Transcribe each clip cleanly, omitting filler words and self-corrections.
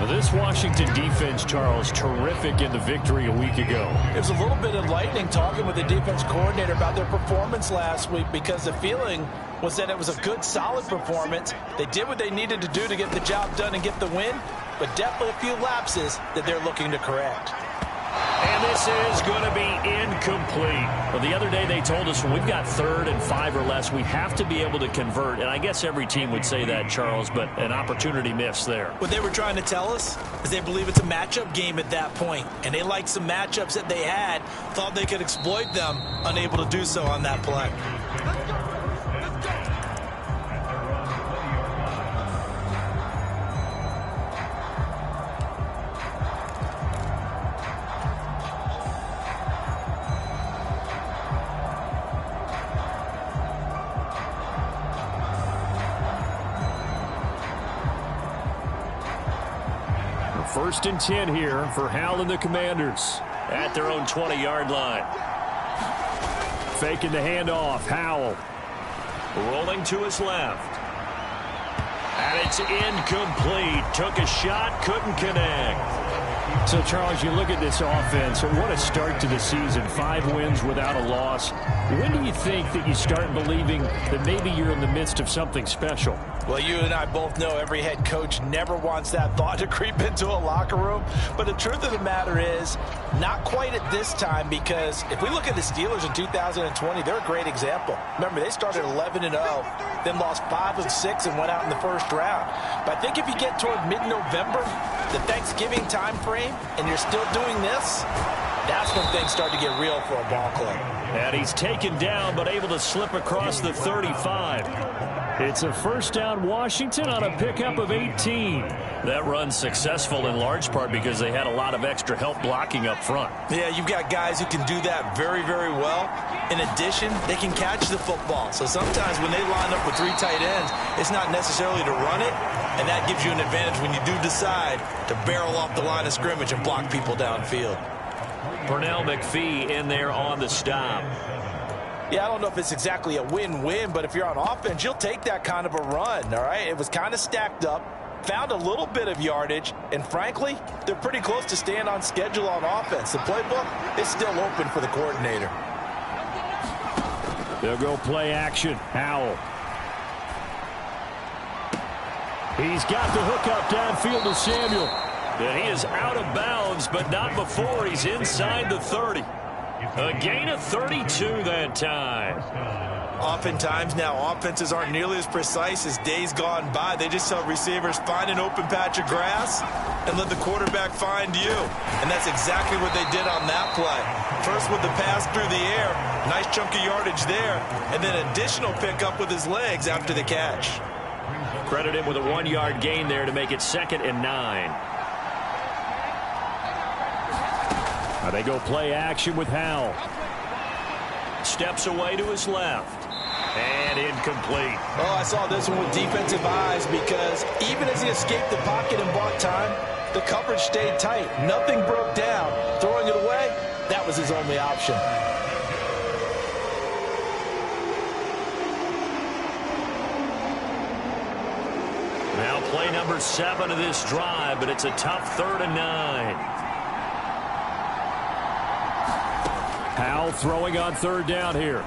Well, this Washington defense, Charles, terrific in the victory a week ago. It was a little bit enlightening talking with the defense coordinator about their performance last week, because the feeling was that it was a good, solid performance. They did what they needed to do to get the job done and get the win, but definitely a few lapses that they're looking to correct. And this is going to be incomplete. Well, the other day they told us when we've got 3rd and 5 or less, we have to be able to convert. And I guess every team would say that, Charles, but an opportunity missed there. What they were trying to tell us is they believe it's a matchup game at that point. And they liked some matchups that they had, thought they could exploit them, unable to do so on that play. First and 10 here for Howell and the Commanders at their own 20-yard line. Faking the handoff. Howell rolling to his left. And it's incomplete. Took a shot, couldn't connect. So, Charles, you look at this offense, what a start to the season. 5 wins without a loss. When do you think that you start believing that maybe you're in the midst of something special? Well, you and I both know every head coach never wants that thought to creep into a locker room. But the truth of the matter is, not quite at this time, because if we look at the Steelers in 2020, they're a great example. Remember, they started 11-0, then lost 5 of 6 and went out in the first round. But I think if you get toward mid-November, the Thanksgiving time frame, and you're still doing this, that's when things start to get real for a ball club. And he's taken down, but able to slip across the 35. It's a first down Washington on a pickup of 18. That run's successful in large part because they had a lot of extra help blocking up front. Yeah, you've got guys who can do that very, very well. In addition, they can catch the football. So sometimes when they line up with 3 tight ends, it's not necessarily to run it, and that gives you an advantage when you do decide to barrel off the line of scrimmage and block people downfield. Pernell McPhee in there on the stop. Yeah, I don't know if it's exactly a win-win, but if you're on offense, you'll take that kind of a run, all right? It was kind of stacked up, found a little bit of yardage, and frankly, they're pretty close to staying on schedule on offense. The playbook is still open for the coordinator. They'll go play action. Howell. He's got the hook up downfield to Samuel. And he is out of bounds, but not before he's inside the 30. A gain of 32 that time. Oftentimes now, offenses aren't nearly as precise as days gone by. They just tell receivers, find an open patch of grass and let the quarterback find you. And that's exactly what they did on that play. First with the pass through the air, nice chunk of yardage there, and then additional pickup with his legs after the catch. Credit him with a 1-yard gain there to make it 2nd and 9. Now they go play action with Howell. Steps away to his left. And incomplete. Oh, I saw this one with defensive eyes, because even as he escaped the pocket and bought time, the coverage stayed tight. Nothing broke down. Throwing it away, that was his only option. Now play number 7 of this drive, but it's a tough 3rd and 9. Howell throwing on 3rd down here.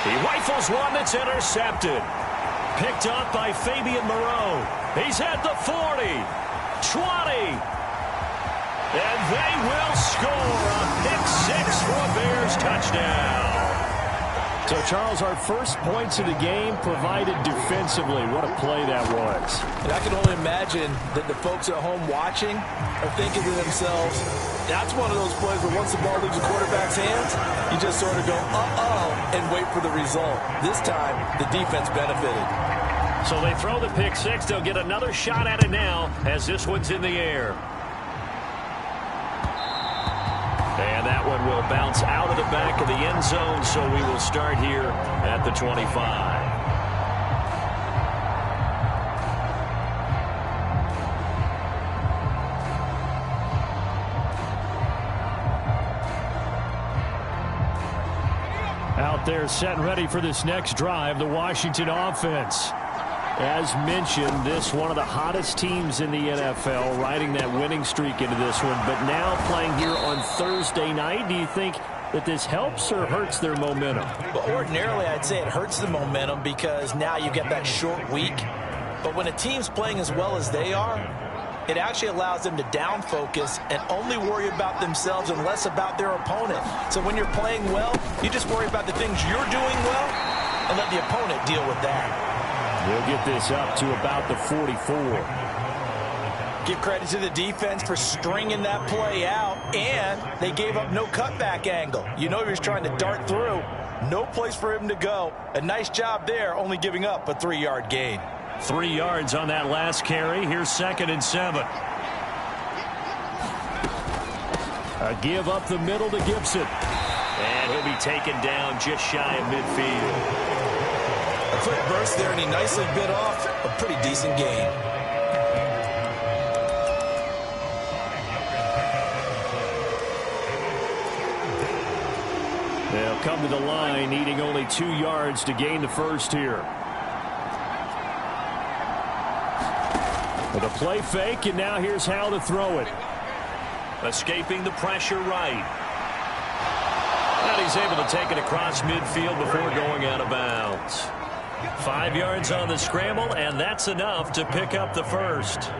He rifles one that's intercepted. Picked up by Fabian Moreau. He's at the 40, 20. And they will score a pick-6 for a Bears touchdown. So, Charles, our first points of the game provided defensively. What a play that was. And I can only imagine that the folks at home watching are thinking to themselves, that's one of those plays where once the ball leaves the quarterback's hands, you just sort of go, uh-oh, and wait for the result. This time, the defense benefited. So they throw the pick-6. They'll get another shot at it now as this one's in the air. And that one will bounce out of the back of the end zone, so we will start here at the 25. Out there set and ready for this next drive, the Washington offense. As mentioned, this one of the hottest teams in the NFL, riding that winning streak into this one. But now playing here on Thursday night, do you think that this helps or hurts their momentum? Well, ordinarily, I'd say it hurts the momentum because now you get that short week. But when a team's playing as well as they are, it actually allows them to down focus and only worry about themselves and less about their opponent. So when you're playing well, you just worry about the things you're doing well and let the opponent deal with that. We'll get this up to about the 44. Give credit to the defense for stringing that play out, and they gave up no cutback angle. You know he was trying to dart through. No place for him to go. A nice job there, only giving up a 3-yard gain. 3 yards on that last carry. Here's 2nd and 7. A give up the middle to Gibson. And he'll be taken down just shy of midfield. A quick burst there, and he nicely bit off a pretty decent gain. They'll come to the line, needing only 2 yards to gain the first here. With a play fake, and now here's how to throw it. Escaping the pressure right. And he's able to take it across midfield before going out of bounds. 5 yards on the scramble, and that's enough to pick up the first.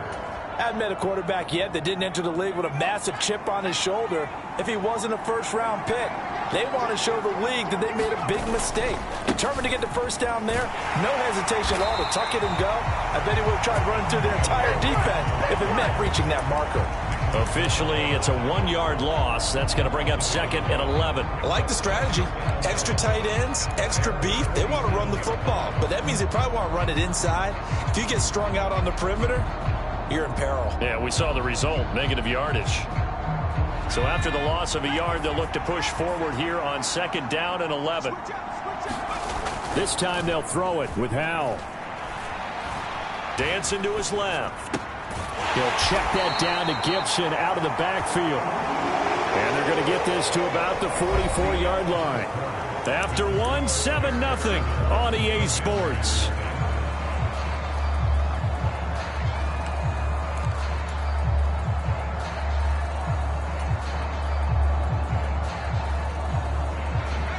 Haven't met a quarterback yet that didn't enter the league with a massive chip on his shoulder if he wasn't a first-round pick. They want to show the league that they made a big mistake. Determined to get the first down there, no hesitation at all to tuck it and go. I bet he would have tried running through their entire defense if it meant reaching that marker. Officially, it's a 1-yard loss. That's going to bring up 2nd and 11. I like the strategy. Extra tight ends, extra beef. They want to run the football, but that means they probably want to run it inside. If you get strung out on the perimeter, you're in peril. Yeah, we saw the result, negative yardage. So after the loss of a yard, they'll look to push forward here on 2nd down and 11. This time they'll throw it with Howell. Dancing to his left. He'll check that down to Gibson out of the backfield. And they're going to get this to about the 44-yard line. After one, 7-0 on EA Sports.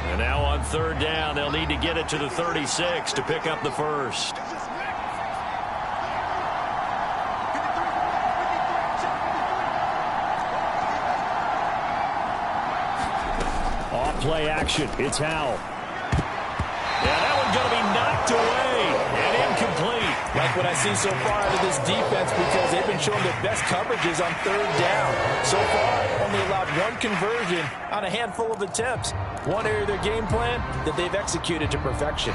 And now on 3rd down, they'll need to get it to the 36 to pick up the first. Play action. It's Howell. Yeah, that one's going to be knocked away and incomplete. Like what I see so far out of this defense because they've been showing their best coverages on 3rd down. So far, only allowed 1 conversion on a handful of attempts. One area of their game plan that they've executed to perfection.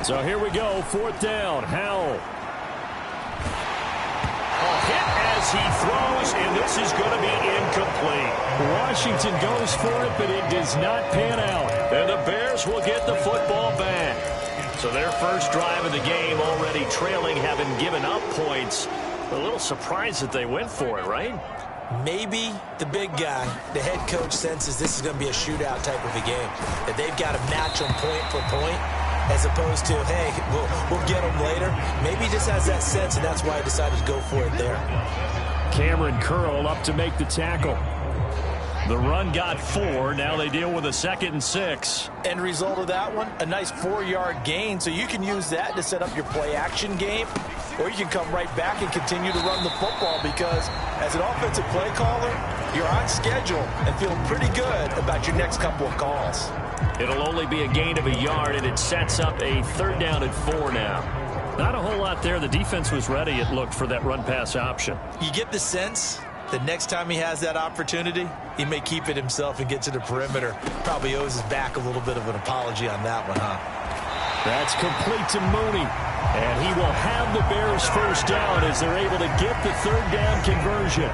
So here we go, 4th down, Howell. A hit as he throws, and this is going to be incomplete. Washington goes for it, but it does not pan out. And the Bears will get the football back. So their first drive of the game already trailing, having given up points. A little surprised that they went for it, right? Maybe the big guy, the head coach, senses this is going to be a shootout type of a game. That they've got to match them point for point. As opposed to, hey, we'll get them later. Maybe he just has that sense, and that's why I decided to go for it there. Cameron Curl up to make the tackle. The run got 4. Now they deal with a 2nd and 6. End result of that one, a nice 4-yard gain. So you can use that to set up your play-action game, or you can come right back and continue to run the football because as an offensive play caller, you're on schedule and feeling pretty good about your next couple of calls. It'll only be a gain of a yard, and it sets up a 3rd down and 4 now. Not a whole lot there. The defense was ready, it looked, for that run-pass option. You get the sense that next time he has that opportunity, he may keep it himself and get to the perimeter. Probably owes his back a little bit of an apology on that one, huh? That's complete to Mooney. And he will have the Bears first down as they're able to get the 3rd down conversion.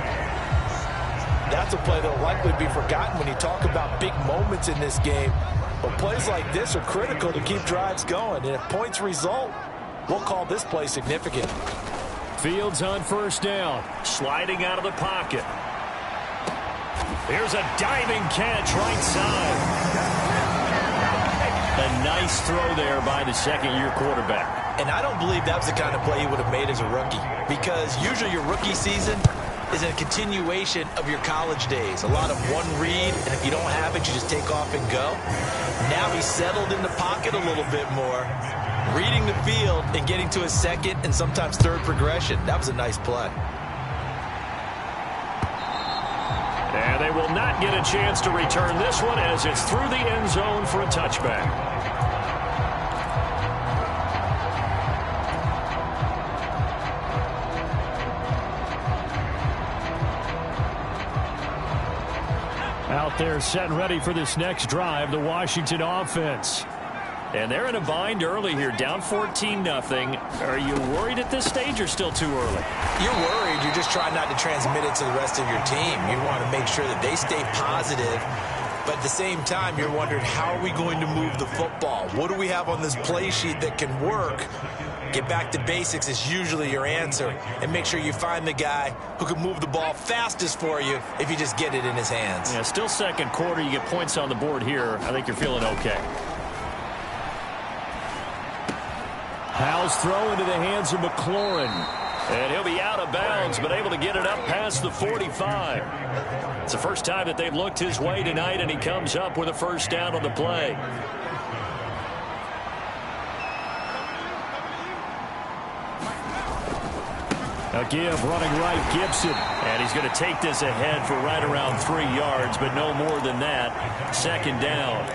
That's a play that will likely be forgotten when you talk about big moments in this game. But plays like this are critical to keep drives going. And if points result, we'll call this play significant. Fields on first down, sliding out of the pocket. Here's a diving catch right side. A nice throw there by the second-year quarterback. And I don't believe that was the kind of play he would have made as a rookie, because usually your rookie season is a continuation of your college days. A lot of one read, and if you don't have it, you just take off and go. Now he's settled in the pocket a little bit more, reading the field and getting to his second and sometimes third progression. That was a nice play. And they will not get a chance to return this one as it's through the end zone for a touchback. Out there set and ready for this next drive, the Washington offense. And they're in a bind early here, down 14-0. Are you worried at this stage or still too early? You're worried. You're just trying not to transmit it to the rest of your team. You want to make sure that they stay positive. But at the same time, you're wondering, how are we going to move the football? What do we have on this play sheet that can work? Get back to basics is usually your answer. And make sure you find the guy who can move the ball fastest for you if you just get it in his hands. Yeah, still second quarter. You get points on the board here. I think you're feeling okay. Howell's throw into the hands of McLaurin. And he'll be out of bounds, but able to get it up past the 45. It's the first time that they've looked his way tonight, and he comes up with a first down on the play. A give running right, Gibson. And he's going to take this ahead for right around 3 yards, but no more than that. Second down.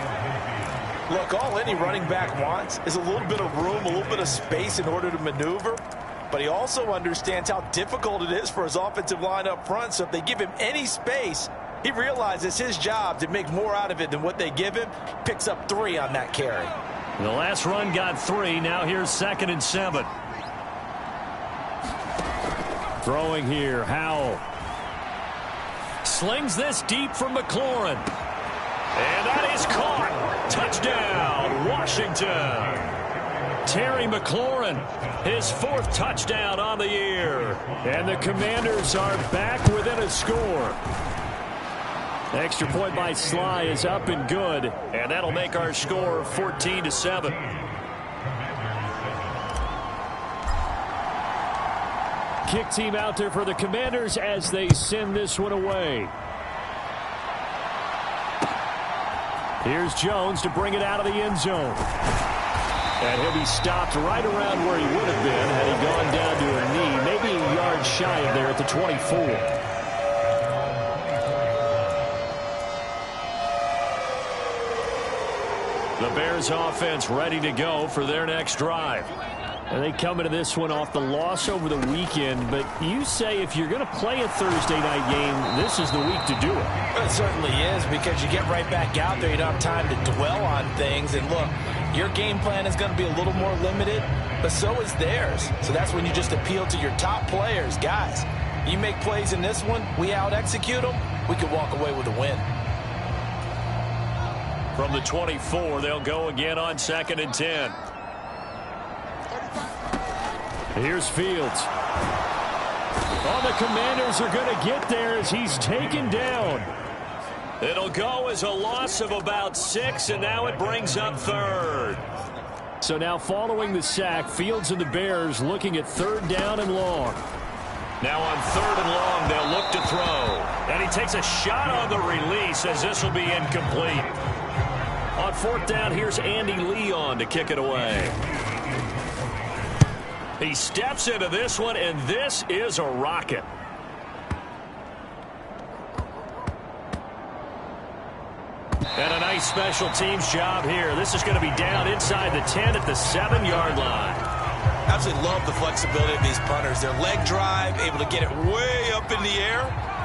Look, all any running back wants is a little bit of room, a little bit of space in order to maneuver. But he also understands how difficult it is for his offensive line up front. So if they give him any space, he realizes his job to make more out of it than what they give him. Picks up 3 on that carry. The last run got 3. Now here's 2nd and 7. Throwing here, Howell. Slings this deep from McLaurin. And that is caught. Touchdown, Washington. Terry McLaurin, his 4th touchdown on the year. And the Commanders are back within a score. The extra point by Sly is up and good. And that'll make our score 14-7. Kick team out there for the Commanders as they send this one away. Here's Jones to bring it out of the end zone. And he'll be stopped right around where he would have been had he gone down to a knee, maybe a yard shy of there at the 24. The Bears offense ready to go for their next drive. And they come into this one off the loss over the weekend, but you say if you're going to play a Thursday night game, this is the week to do it. Well, it certainly is, because you get right back out there. You don't have time to dwell on things. And look, your game plan is going to be a little more limited, but so is theirs. So that's when you just appeal to your top players. Guys, you make plays in this one, we out-execute them, we could walk away with a win. From the 24, they'll go again on 2nd and 10. Here's Fields. Oh, the Commanders are going to get there as he's taken down. It'll go as a loss of about 6, and now it brings up 3rd. So now following the sack, Fields and the Bears looking at 3rd down and long. Now on 3rd and long, they'll look to throw. And he takes a shot on the release as this will be incomplete. On 4th down, here's Andy Leon to kick it away. He steps into this one, and this is a rocket. And a nice special teams job here. This is going to be down inside the 10 at the 7-yard line. Absolutely love the flexibility of these punters. Their leg drive, able to get it way up in the air,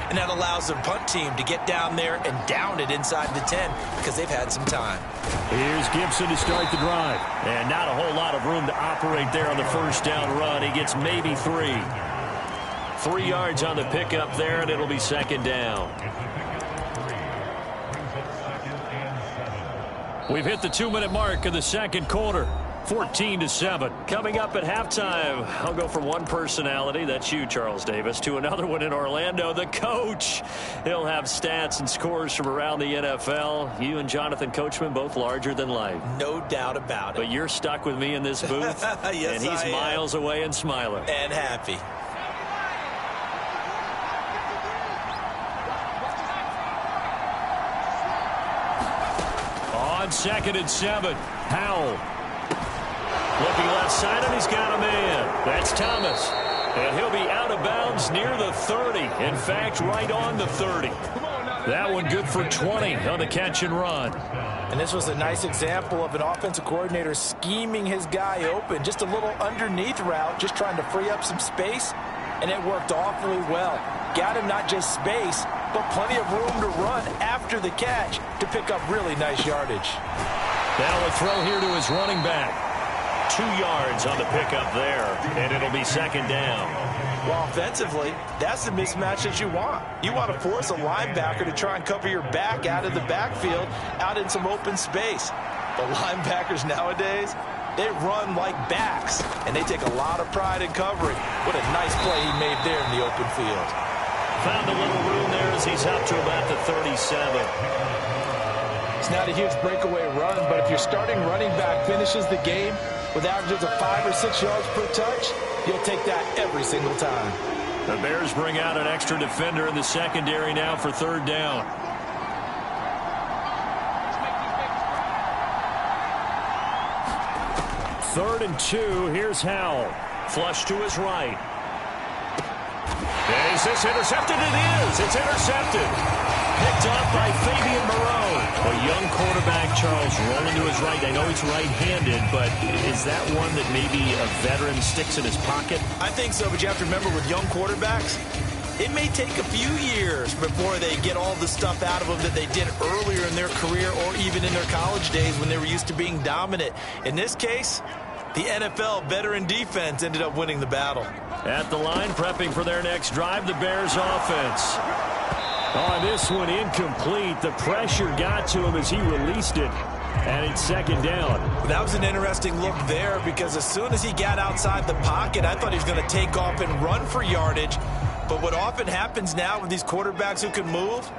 and that allows their punt team to get down there and down it inside the 10 because they've had some time. Here's Gibson to start the drive. And not a whole lot of room to operate there on the first down run. He gets maybe 3. 3 yards on the pickup there, and it'll be 2nd down. We've hit the 2-minute mark of the second quarter. 14-7. Coming up at halftime, I'll go from one personality, that's you, Charles Davis, to another one in Orlando, the coach. He'll have stats and scores from around the NFL. You and Jonathan Coachman both larger than life. No doubt about it. But you're stuck with me in this booth, yes, and he's miles away and smiling. And happy. On 2nd and 7, Howell. Looking left side, and he's got a man. That's Thomas. And he'll be out of bounds near the 30. In fact, right on the 30. That one good for 20 on the catch and run. And this was a nice example of an offensive coordinator scheming his guy open. Just a little underneath route, just trying to free up some space. And it worked awfully well. Got him not just space, but plenty of room to run after the catch to pick up really nice yardage. Now a throw here to his running back. 2 yards on the pickup there, and it'll be 2nd down. Well, offensively, that's the mismatch that you want. You want to force a linebacker to try and cover your back out of the backfield, out in some open space. The linebackers nowadays, they run like backs, and they take a lot of pride in covering. What a nice play he made there in the open field. Found a little room there as he's up to about the 37. It's not a huge breakaway run, but if your starting running back finishes the game with averages of 5 or 6 yards per touch, you'll take that every single time. The Bears bring out an extra defender in the secondary now for 3rd down. Third and 2. Here's Howell. Flush to his right. Is this intercepted? It is. It's intercepted. Picked up by Fabian Moreau. A young quarterback, Charles, rolling to his right. I know he's right-handed, but is that one that maybe a veteran sticks in his pocket? I think so, but you have to remember with young quarterbacks, it may take a few years before they get all the stuff out of them that they did earlier in their career or even in their college days when they were used to being dominant. In this case, the NFL veteran defense ended up winning the battle. At the line, prepping for their next drive, the Bears offense. On this one, incomplete. The pressure got to him as he released it, and it's 2nd down. That was an interesting look there because as soon as he got outside the pocket, I thought he was going to take off and run for yardage. But what often happens now with these quarterbacks who can move,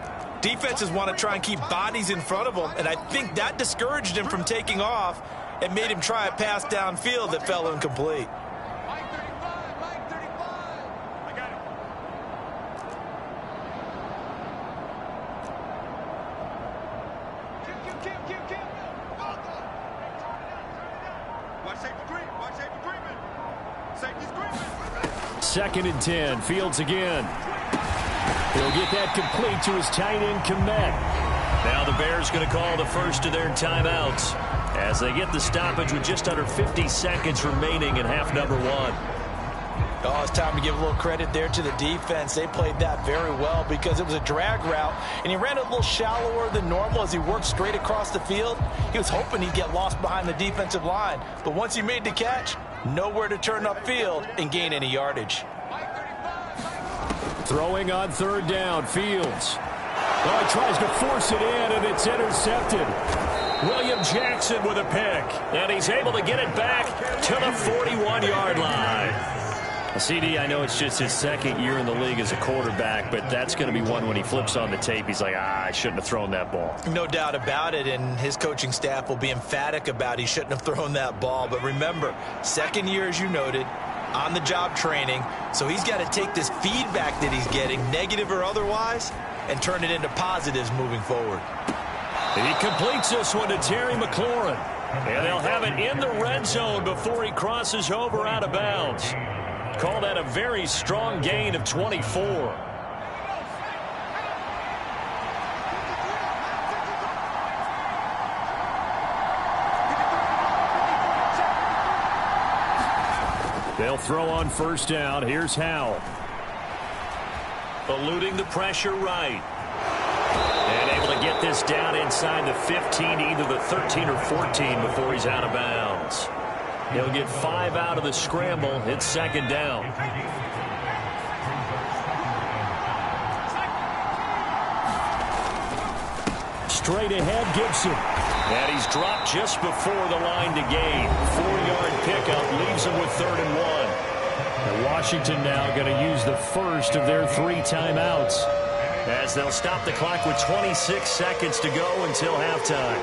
defenses want to try and keep bodies in front of them, and I think that discouraged him from taking off and made him try a pass downfield that fell incomplete. Second and 10. Fields again. He'll get that complete to his tight end, Kmet. Now the Bears going to call the first of their timeouts as they get the stoppage with just under 50 seconds remaining in half number 1. Oh, it's time to give a little credit there to the defense. They played that very well because it was a drag route, and he ran a little shallower than normal as he worked straight across the field. He was hoping he'd get lost behind the defensive line, but once he made the catch, nowhere to turn upfield and gain any yardage. Throwing on 3rd down, Fields. Oh, he tries to force it in, and it's intercepted. William Jackson with a pick, and he's able to get it back to the 41-yard line. CD, I know it's just his 2nd year in the league as a quarterback, but that's going to be one when he flips on the tape, he's like, I shouldn't have thrown that ball. No doubt about it, and his coaching staff will be emphatic about he shouldn't have thrown that ball. But remember, 2nd year, as you noted, on-the-job training, so he's got to take this feedback that he's getting, negative or otherwise, and turn it into positives moving forward. He completes this one to Terry McLaurin, and they'll have it in the red zone before he crosses over out of bounds. Call that a very strong gain of 24. They'll throw on 1st down. Here's Howell. Eluding the pressure right. And able to get this down inside the 15, either the 13 or 14 before he's out of bounds. He'll get 5 out of the scramble. It's 2nd down. Straight ahead, Gibson. And he's dropped just before the line to gain. 4-yard pickup leaves him with 3rd and 1. And Washington now going to use the first of their 3 timeouts, as they'll stop the clock with 26 seconds to go until halftime.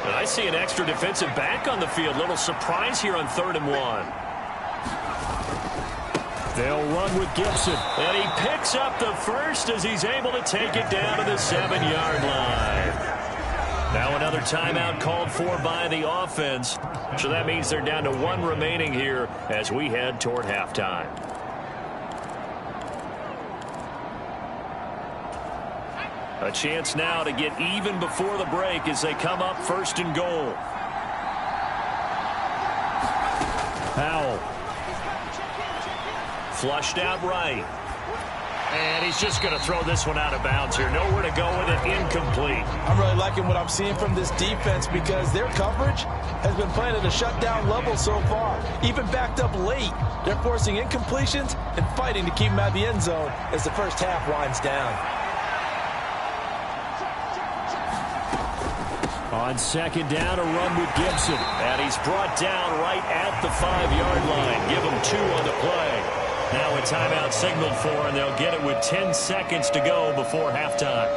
And I see an extra defensive back on the field. Little surprise here on 3rd and 1. They'll run with Gibson, and he picks up the first as he's able to take it down to the 7-yard line. Now another timeout called for by the offense, so that means they're down to 1 remaining here as we head toward halftime. A chance now to get even before the break as they come up 1st and goal. Howell. Flushed out right. And he's just going to throw this one out of bounds here. Nowhere to go with it. Incomplete. I'm really liking what I'm seeing from this defense because their coverage has been playing at a shutdown level so far. Even backed up late, they're forcing incompletions and fighting to keep them out of the end zone as the first half winds down. On 2nd down, a run with Gibson. And he's brought down right at the 5-yard line. Give him 2 on the play. Now a timeout signaled for, and they'll get it with 10 seconds to go before halftime.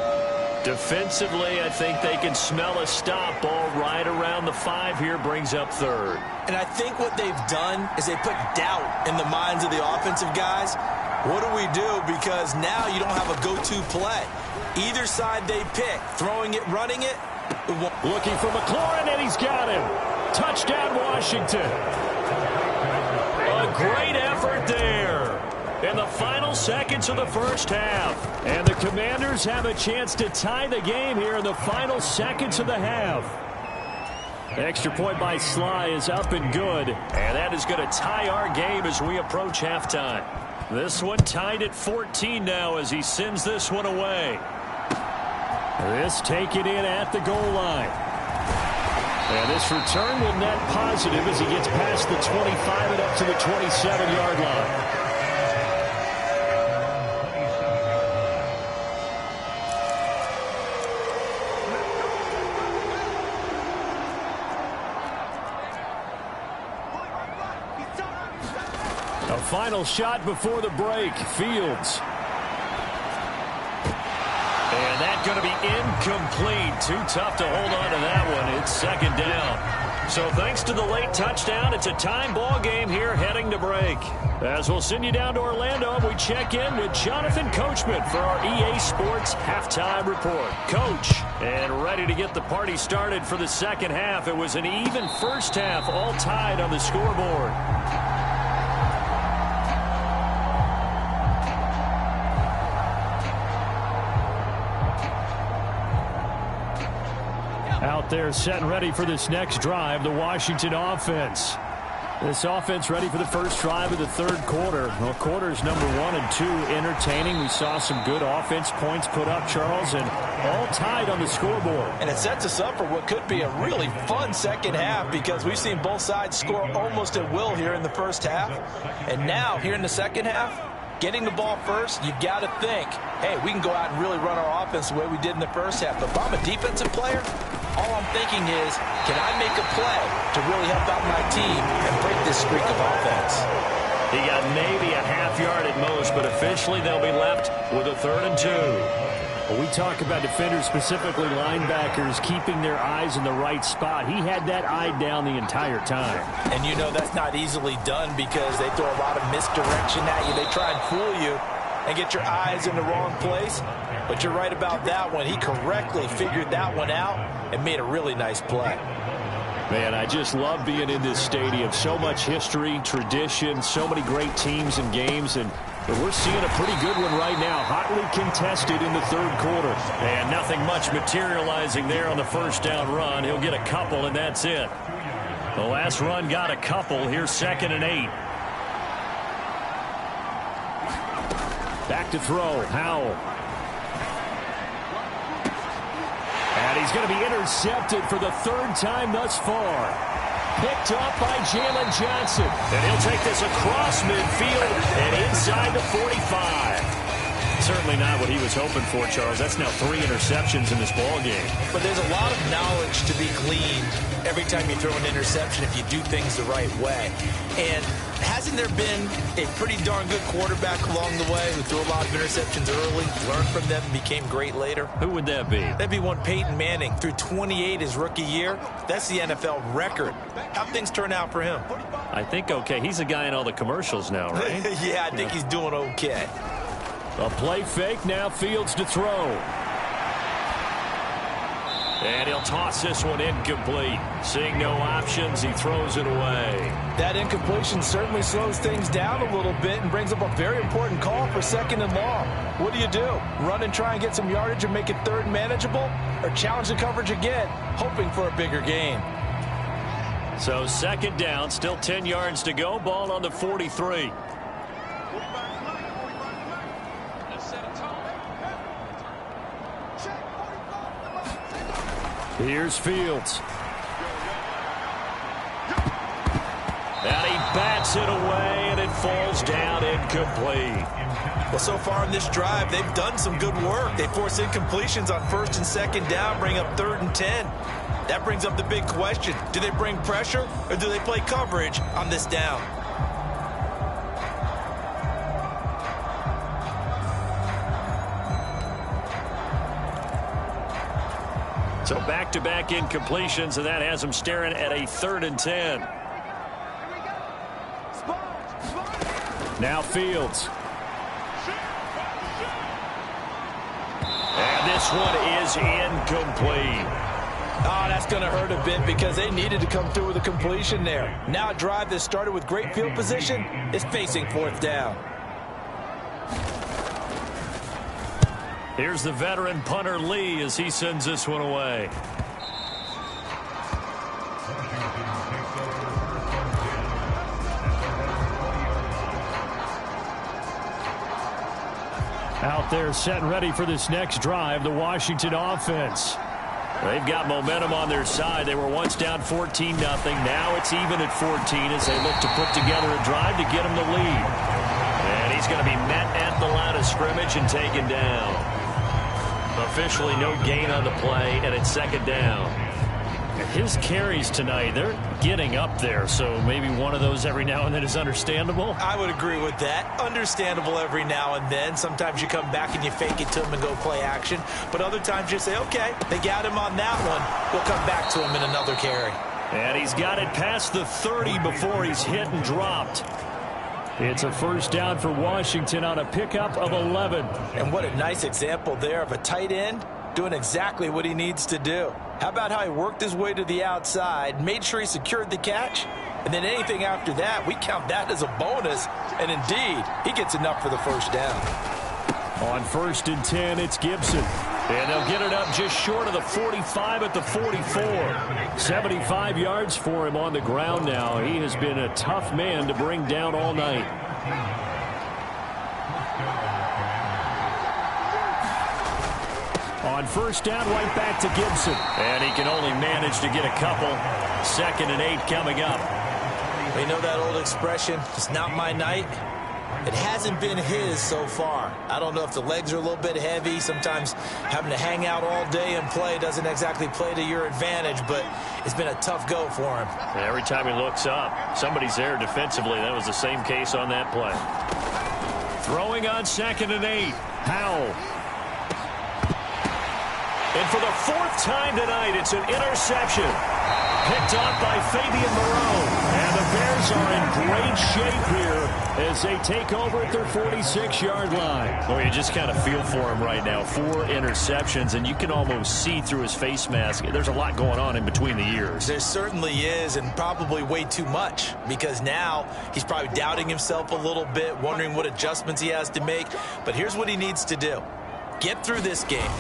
Defensively, I think they can smell a stop. Ball right around the 5 here, brings up 3rd. And I think what they've done is they put doubt in the minds of the offensive guys. What do we do? Because now you don't have a go-to play. Either side they pick, throwing it, running it. Looking for McLaurin, and he's got him. Touchdown, Washington. A great effort there in the final seconds of the first half. And the Commanders have a chance to tie the game here in the final seconds of the half. The extra point by Sly is up and good. And that is going to tie our game as we approach halftime. This one tied at 14 now as he sends this one away. This taken in at the goal line. And this return will net positive as he gets past the 25 and up to the 27-yard line. A final shot before the break. Fields. And that's going to be incomplete. Too tough to hold on to that one. It's 2nd down. So thanks to the late touchdown, it's a time ball game here heading to break. As we'll send you down to Orlando, we check in with Jonathan Coachman for our EA Sports Halftime Report. Coach, and ready to get the party started for the second half. It was an even first half, all tied on the scoreboard. Out there set and ready for this next drive, the Washington offense. This offense ready for the first drive of the 3rd quarter. Well, quarters number 1 and 2 entertaining. We saw some good offense points put up, Charles, and all tied on the scoreboard. And it sets us up for what could be a really fun second half because we've seen both sides score almost at will here in the first half. And now, here in the second half, getting the ball first, you've got to think, hey, we can go out and really run our offense the way we did in the first half. But if I'm a defensive player, all I'm thinking is, can I make a play to really help out my team and break this streak of offense? He got maybe a half-yard at most, but officially they'll be left with a 3rd and 2. Well, we talk about defenders, specifically linebackers, keeping their eyes in the right spot. He had that eye down the entire time. And you know that's not easily done because they throw a lot of misdirection at you. They try and fool you and get your eyes in the wrong place. But you're right about that one. He correctly figured that one out and made a really nice play. Man, I just love being in this stadium. So much history, tradition, so many great teams and games, and we're seeing a pretty good one right now. Hotly contested in the 3rd quarter. And nothing much materializing there on the first down run. He'll get a couple, and that's it. The last run got a couple. Here's 2nd and 8. Back to throw. Howell. And he's going to be intercepted for the 3rd time thus far. Picked up by Jalen Johnson. And he'll take this across midfield and inside the 45. certainly not what he was hoping for, Charles. That's now 3 interceptions in this ball game. But there's a lot of knowledge to be gleaned every time you throw an interception if you do things the right way. And hasn't there been a pretty darn good quarterback along the way who threw a lot of interceptions early, learned from them, and became great later? Who would that be? That'd be one Peyton Manning. Threw 28 his rookie year. That's the NFL record. How'd things turn out for him? I think okay. He's a guy in all the commercials now, right? Yeah, I think he's doing okay. A play fake, now Fields to throw. And he'll toss this one incomplete. Seeing no options, he throws it away. That incompletion certainly slows things down a little bit and brings up a very important call for 2nd and long. What do? Run and try and get some yardage and make it 3rd and manageable? Or challenge the coverage again, hoping for a bigger gain? So 2nd down, still 10 yards to go. Ball on the 43. Here's Fields. And he bats it away, and it falls down incomplete. Well, so far in this drive, they've done some good work. They force incompletions on 1st and 2nd down, bring up 3rd and 10. That brings up the big question. Do they bring pressure, or do they play coverage on this down? So back-to-back incompletions, and that has them staring at a 3rd and 10. Now Fields. And this one is incomplete. Oh, that's going to hurt a bit because they needed to come through with a completion there. Now a drive that started with great field position is facing 4th down. Here's the veteran punter Lee as he sends this one away. Out there set and ready for this next drive, the Washington offense. They've got momentum on their side. They were once down 14-0. Now it's even at 14 as they look to put together a drive to get them the lead. And he's going to be met at the line of scrimmage and taken down. Officially no gain on the play, and it's 2nd down. His carries tonight, they're getting up there, so maybe one of those every now and then is understandable. I would agree with that. Understandable every now and then. Sometimes you come back and you fake it to him and go play action. But other times you say, okay, they got him on that one. We'll come back to him in another carry. And he's got it past the 30 before he's hit and dropped. It's a 1st down for Washington on a pickup of 11. And what a nice example there of a tight end doing exactly what he needs to do. How about how he worked his way to the outside, made sure he secured the catch, and then anything after that, we count that as a bonus. And indeed, he gets enough for the 1st down. On 1st and 10, it's Gibson. And they'll get it up just short of the 45 at the 44. 75 yards for him on the ground now. He has been a tough man to bring down all night. On 1st down, right back to Gibson. And he can only manage to get a couple. 2nd and 8 coming up. You know that old expression, it's not my night? It hasn't been his so far. I don't know if the legs are a little bit heavy. Sometimes having to hang out all day and play doesn't exactly play to your advantage, but it's been a tough go for him. Every time he looks up, somebody's there defensively. That was the same case on that play. Throwing on 2nd and 8. Howell. And for the 4th time tonight, it's an interception. Picked off by Fabian Moreau. And the Bears are in great shape here as they take over at their 46-yard line. Well, you just kind of feel for him right now. 4 interceptions, and you can almost see through his face mask. There's a lot going on in between the ears. There certainly is, and probably way too much, because now he's probably doubting himself a little bit, wondering what adjustments he has to make. But here's what he needs to do. Get through this game.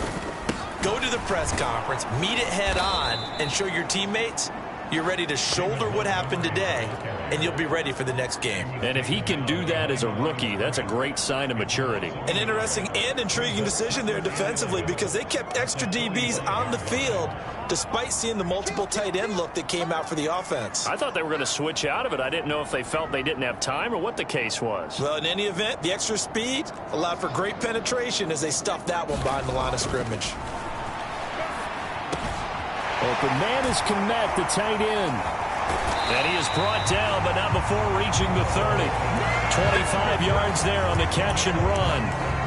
Go to the press conference, meet it head on, and show your teammates you're ready to shoulder what happened today, and you'll be ready for the next game. And if he can do that as a rookie, that's a great sign of maturity. An interesting and intriguing decision there defensively, because they kept extra DBs on the field despite seeing the multiple tight end look that came out for the offense. I thought they were going to switch out of it. I didn't know if they felt they didn't have time or what the case was. Well, in any event, the extra speed allowed for great penetration as they stuffed that one behind the line of scrimmage. Open man is Kmet, the tight end. And he is brought down, but not before reaching the 30. 25 yards there on the catch and run.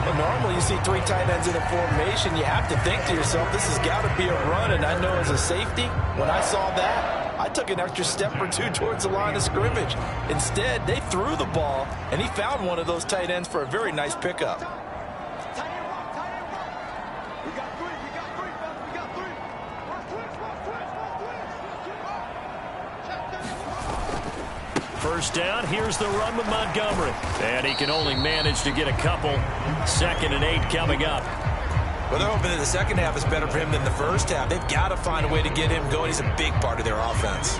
Well, normally you see 3 tight ends in a formation. You have to think to yourself, this has got to be a run. And I know as a safety, when I saw that, I took an extra step or 2 towards the line of scrimmage. Instead, they threw the ball, and he found one of those tight ends for a very nice pickup. First down, here's the run with Montgomery. And he can only manage to get a couple. 2nd and 8 coming up. Well, they're hoping that the second half is better for him than the first half. They've got to find a way to get him going. He's a big part of their offense.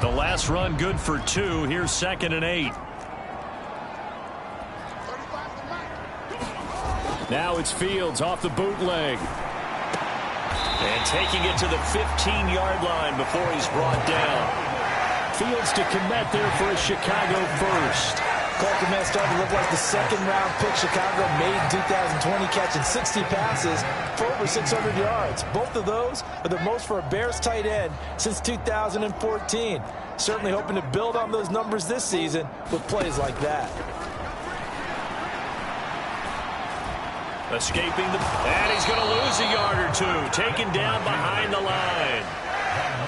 The last run good for 2. Here's 2nd and 8. Now it's Fields off the bootleg. And taking it to the 15-yard line before he's brought down. Fields to Kmet there for a Chicago first. Cole Kmet started to look like the second-round pick Chicago made in 2020, catching 60 passes for over 600 yards. Both of those are the most for a Bears tight end since 2014. Certainly hoping to build on those numbers this season with plays like that. Escaping and he's going to lose a yard or 2. Taken down behind the line.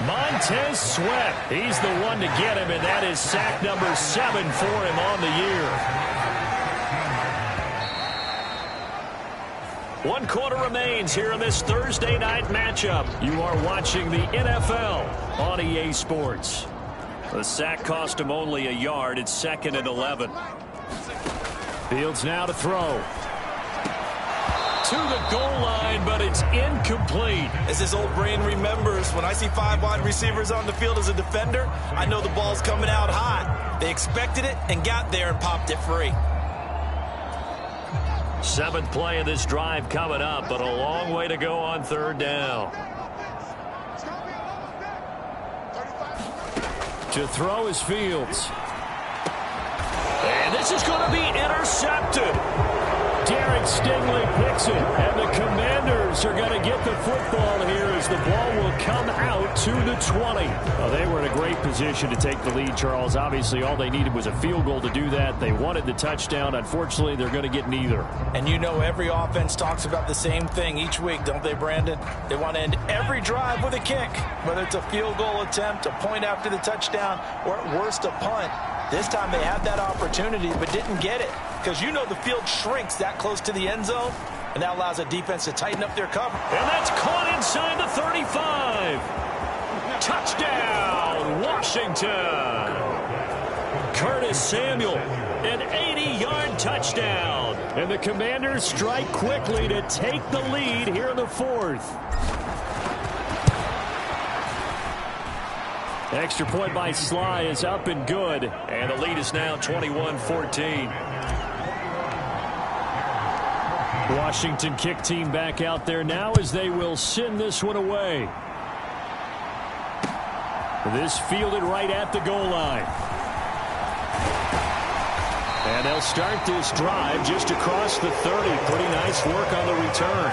Montez Sweat. He's the one to get him, and that is sack number 7 for him on the year. 1 quarter remains here in this Thursday night matchup. You are watching the NFL on EA Sports. The sack cost him only a yard. It's 2nd and 11. Fields now to throw. To the goal line, but it's incomplete. As his old brain remembers, when I see 5 wide receivers on the field as a defender, I know the ball's coming out hot. They expected it and got there and popped it free. 7th play of this drive coming up, but a long way to go on 3rd down. To throw is Fields. And this is going to be intercepted. Derek Stingley picks it, and the Commanders are going to get the football here as the ball will come out to the 20. Well, they were in a great position to take the lead, Charles. Obviously, all they needed was a field goal to do that. They wanted the touchdown. Unfortunately, they're going to get neither. And you know every offense talks about the same thing each week, don't they, Brandon? They want to end every drive with a kick, whether it's a field goal attempt, a point after the touchdown, or at worst a punt. This time they had that opportunity but didn't get it, because you know the field shrinks that close to the end zone, and that allows a defense to tighten up their cover. And that's caught inside the 35. Touchdown, Washington. Curtis Samuel, an 80-yard touchdown. And the Commanders strike quickly to take the lead here in the 4th. Extra point by Sly is up and good. And the lead is now 21-14. Washington kick team back out there now as they will send this one away. This fielded right at the goal line. And they'll start this drive just across the 30. Pretty nice work on the return.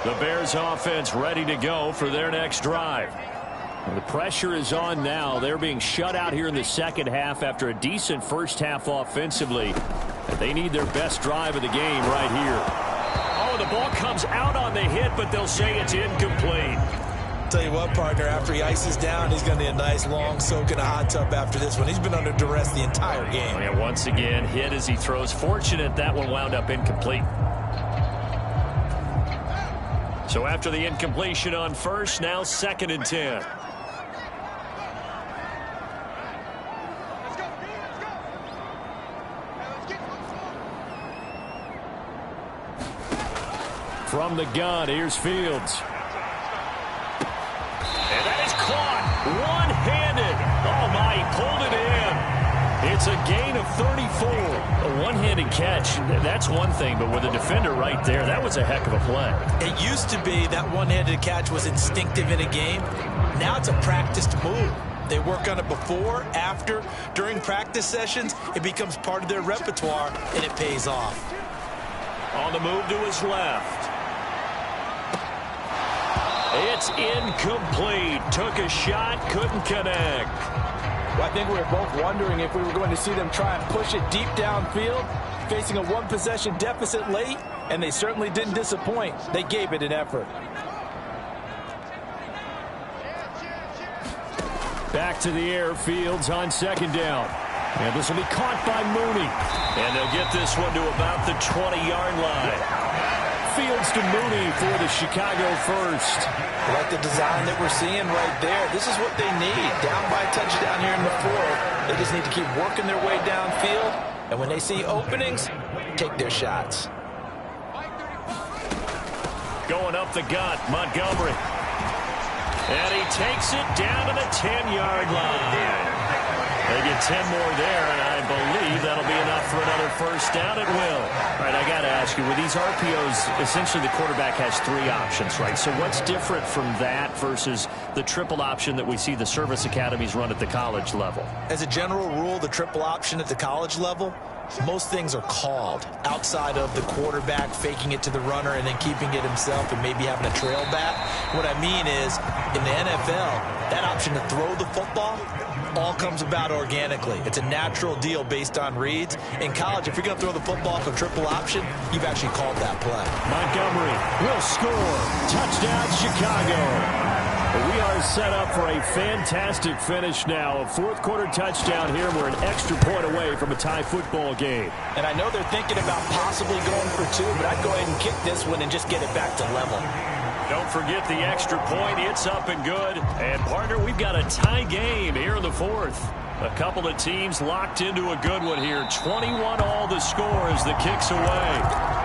The Bears offense ready to go for their next drive. The pressure is on now. They're being shut out here in the second half after a decent first half offensively. They need their best drive of the game right here. Oh, the ball comes out on the hit, but they'll say it's incomplete. Tell you what, partner, after he ices down, he's going to need a nice long soak in a hot tub after this one. He's been under duress the entire game. Oh, yeah, once again, hit as he throws. Fortunate that one wound up incomplete. So after the incompletion on first, now 2nd and 10. From the gun, here's Fields. And that is caught one-handed. Oh, my, he pulled it in. It's a gain of 34. A one-handed catch, that's one thing, but with a defender right there, that was a heck of a play. It used to be that one-handed catch was instinctive in a game. Now it's a practiced move. They work on it before, after, during practice sessions. It becomes part of their repertoire, and it pays off. On the move to his left. It's incomplete. Took a shot, couldn't connect. Well, I think we were both wondering if we were going to see them try and push it deep downfield, facing a one-possession deficit late, and they certainly didn't disappoint. They gave it an effort. Back to the air, Fields on 2nd down. And this will be caught by Mooney. And they'll get this one to about the 20-yard line. Fields to Mooney for the Chicago first. I like the design that we're seeing right there. This is what they need. Down by a touchdown here in the 4th. They just need to keep working their way downfield. And when they see openings, take their shots. Going up the gut, Montgomery. And he takes it down to the 10-yard line. They get 10 more there, and I believe that'll be enough for another first down. It will. All right, I got to ask you, with these RPOs, essentially the quarterback has 3 options, right? So what's different from that versus the triple option that we see the service academies run at the college level? As a general rule, the triple option at the college level, most things are called outside of the quarterback faking it to the runner and then keeping it himself and maybe having a trail back. What I mean is, in the NFL, that option to throw the football all comes about organically. It's a natural deal based on reads. In college, if you're going to throw the football for triple option, you've actually called that play. Montgomery will score. Touchdown, Chicago. We are set up for a fantastic finish now. A 4th quarter touchdown here. We're an extra point away from a tie football game. And I know they're thinking about possibly going for 2, but I'd go ahead and kick this one and just get it back to level. Don't forget the extra point. It's up and good. And, partner, we've got a tie game here in the 4th. A couple of teams locked into a good one here. 21 all the score as the kick's away.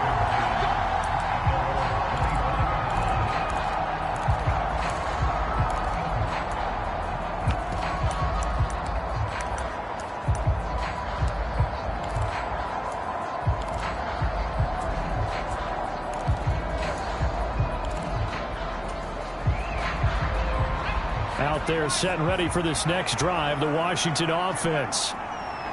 Out there set and ready for this next drive, the Washington offense.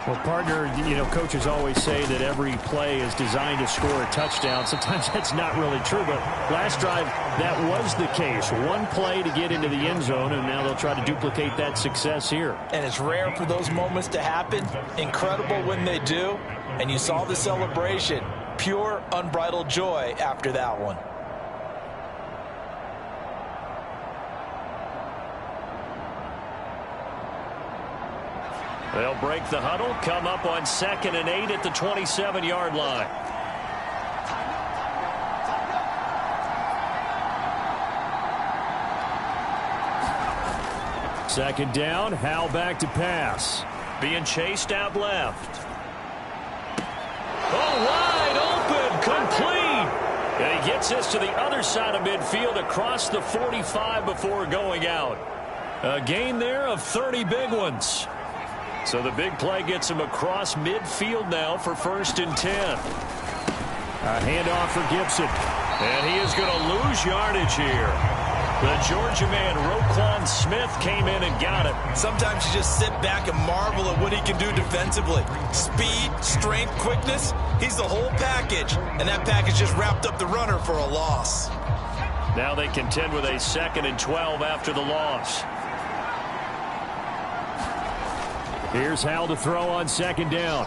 Well, partner, you know, coaches always say that every play is designed to score a touchdown. Sometimes that's not really true, but last drive, that was the case. One play to get into the end zone, and now they'll try to duplicate that success here. And it's rare for those moments to happen. Incredible when they do. And you saw the celebration. Pure, unbridled joy after that one. They'll break the huddle, come up on 2nd and 8 at the 27-yard line. Second down, Howell back to pass. Being chased out left. Oh, wide open, complete. And he gets this to the other side of midfield across the 45 before going out. A gain there of 30 big ones. So the big play gets him across midfield now for 1st and 10. A handoff for Gibson. And he is going to lose yardage here. The Georgia man, Roquan Smith, came in and got it. Sometimes you just sit back and marvel at what he can do defensively. Speed, strength, quickness, he's the whole package. And that package just wrapped up the runner for a loss. Now they contend with a 2nd and 12 after the loss. Here's Howell to throw on 2nd down.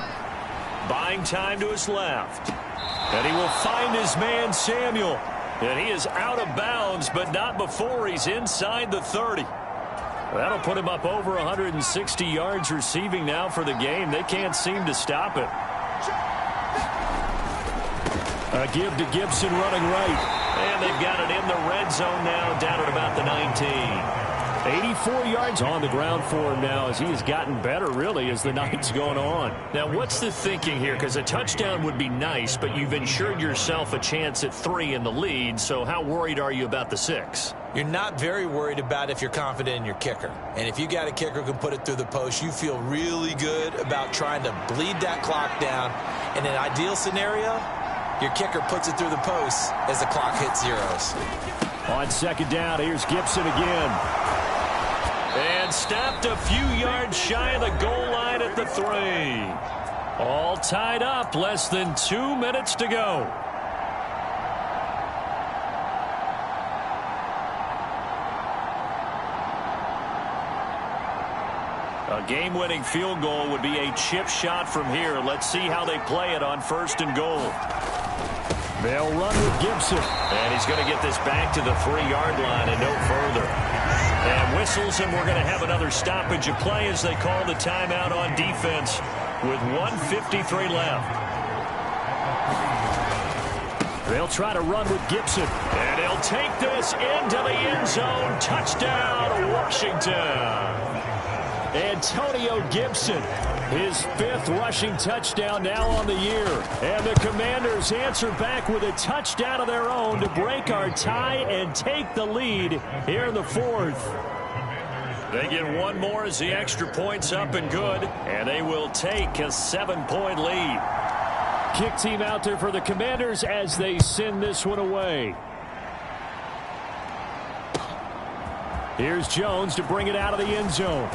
Buying time to his left. And he will find his man, Samuel. And he is out of bounds, but not before he's inside the 30. That'll put him up over 160 yards receiving now for the game. They can't seem to stop it. A give to Gibson running right. And they've got it in the red zone now, down at about the 19. 84 yards on the ground for him now as he has gotten better, really, as the night's going on. Now, what's the thinking here? Because a touchdown would be nice, but you've ensured yourself a chance at 3 in the lead, so how worried are you about the 6? You're not very worried about if you're confident in your kicker. And if you got a kicker who can put it through the post, you feel really good about trying to bleed that clock down. In an ideal scenario, your kicker puts it through the post as the clock hits zeros. On second down, here's Gibson again. And stopped a few yards shy of the goal line at the 3. All tied up, less than 2 minutes to go. A game-winning field goal would be a chip shot from here. Let's see how they play it on 1st and goal. They'll run with Gibson. And he's going to get this back to the 3-yard line and no further. And whistles, and we're going to have another stoppage of play as they call the timeout on defense with 1:53 left. They'll try to run with Gibson. And he'll take this into the end zone. Touchdown, Washington. Antonio Gibson, his 5th rushing touchdown now on the year. And the Commanders answer back with a touchdown of their own to break our tie and take the lead here in the 4th. They get one more as the extra point's up and good, and they will take a 7-point lead. Kick team out there for the Commanders as they send this one away. Here's Jones to bring it out of the end zone.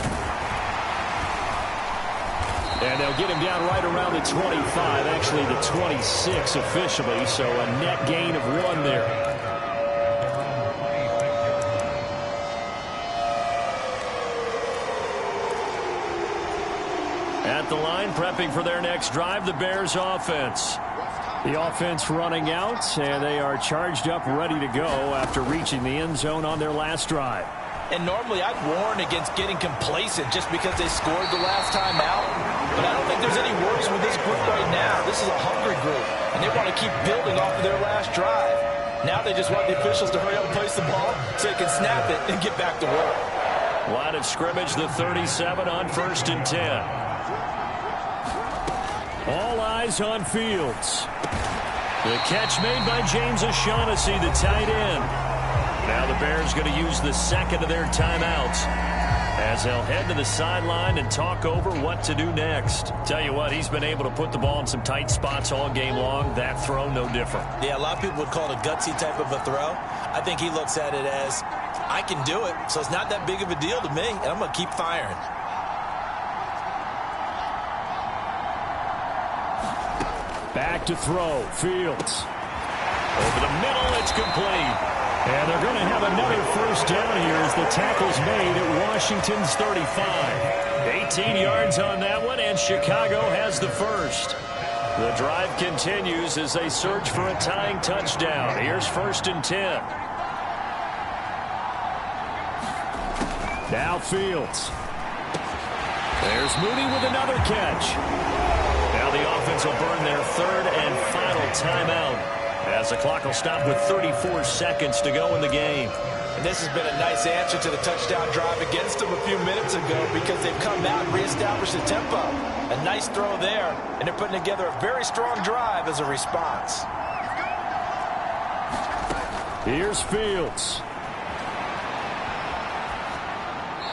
And they'll get him down right around the 25, actually the 26 officially, so a net gain of 1 there. At the line, prepping for their next drive, the Bears offense. The offense running out, and they are charged up, ready to go after reaching the end zone on their last drive. And normally I'd warn against getting complacent just because they scored the last time out. But I don't think there's any worries with this group right now. This is a hungry group, and they want to keep building off of their last drive. Now they just want the officials to hurry up and place the ball so they can snap it and get back to work. Line of scrimmage, the 37 on 1st and 10. All eyes on Fields. The catch made by James O'Shaughnessy, the tight end. Now the Bears going to use the 2nd of their timeouts as they'll head to the sideline and talk over what to do next. Tell you what, he's been able to put the ball in some tight spots all game long. That throw, no different. Yeah, a lot of people would call it a gutsy type of a throw. I think he looks at it as, I can do it, so it's not that big of a deal to me, and I'm going to keep firing. Back to throw, Fields. Over the middle, it's complete. And they're going to have another first down here as the tackle's made at Washington's 35. 18 yards on that one, and Chicago has the first. The drive continues as they search for a tying touchdown. Here's 1st and 10. Now Fields. There's Mooney with another catch. Now the offense will burn their 3rd and final timeout, as the clock will stop with 34 seconds to go in the game. And this has been a nice answer to the touchdown drive against them a few minutes ago because they've come out and reestablished the tempo. A nice throw there, and they're putting together a very strong drive as a response. Here's Fields.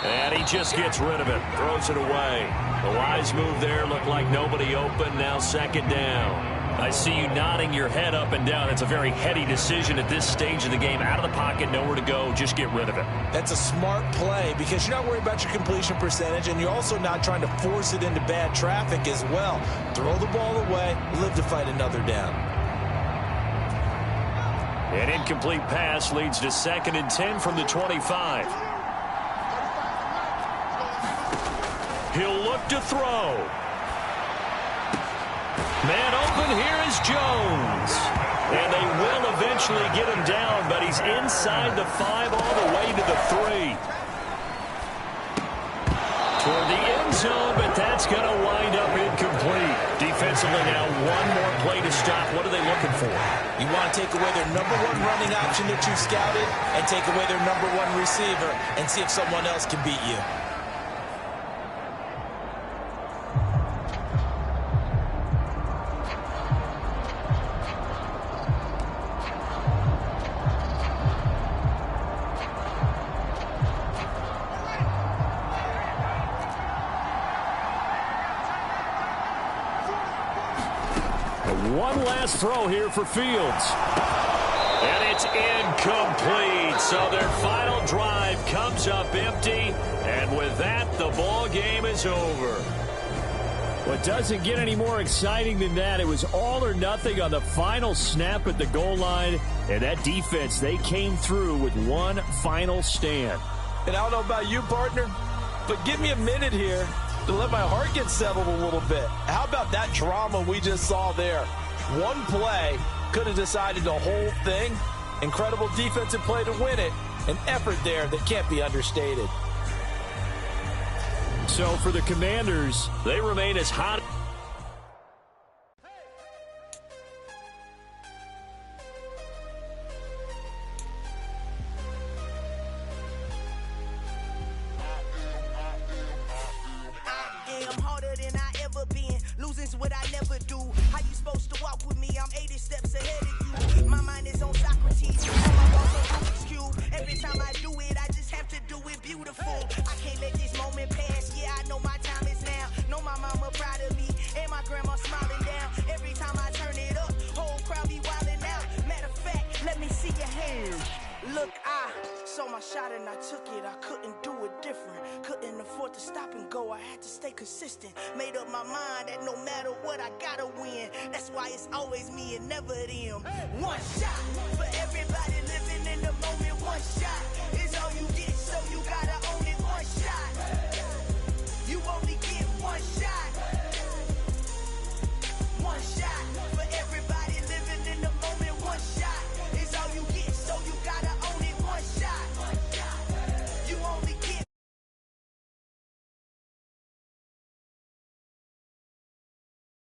And he just gets rid of it, throws it away. The wise move there, looked like nobody open, now 2nd down. I see you nodding your head up and down. It's a very heady decision at this stage of the game. Out of the pocket, nowhere to go. Just get rid of it. That's a smart play because you're not worried about your completion percentage, and you're also not trying to force it into bad traffic as well. Throw the ball away, live to fight another down. An incomplete pass leads to 2nd and 10 from the 25. He'll look to throw. Man open, here is Jones. And they will eventually get him down, but he's inside the 5 all the way to the 3. Toward the end zone, but that's going to wind up incomplete. Defensively now, one more play to stop. What are they looking for? You want to take away their number one running option that you scouted and take away their number one receiver and see if someone else can beat you. One last throw here for Fields. And it's incomplete. So their final drive comes up empty. And with that, the ball game is over. What doesn't get any more exciting than that, it was all or nothing on the final snap at the goal line. And that defense, they came through with one final stand. And I don't know about you, partner, but give me a minute here to let my heart get settled a little bit. How about that drama we just saw there? One play could have decided the whole thing. Incredible defensive play to win it. An effort there that can't be understated. So for the Commanders, they remain as hot. What I never do. How you supposed to walk with me? I'm 80 steps ahead of you. My mind is on Socrates. My walls on Rubik's Cube. Every time I do it, I just have to do it beautiful. I can't let this moment pass. Yeah, I know my time is now. Know my mama proud of me. And my grandma smiling down. Every time I turn it up, whole crowd be wilding out. Matter of fact, let me see your hands. Look, I saw my shot and I took it. I couldn't do it different. Couldn't afford to stop and go. I had to stay consistent. Made up my mind that no matter what, I gotta win. That's why it's always me and never them. One shot for everybody living in the moment. One shot is all you get, so you gotta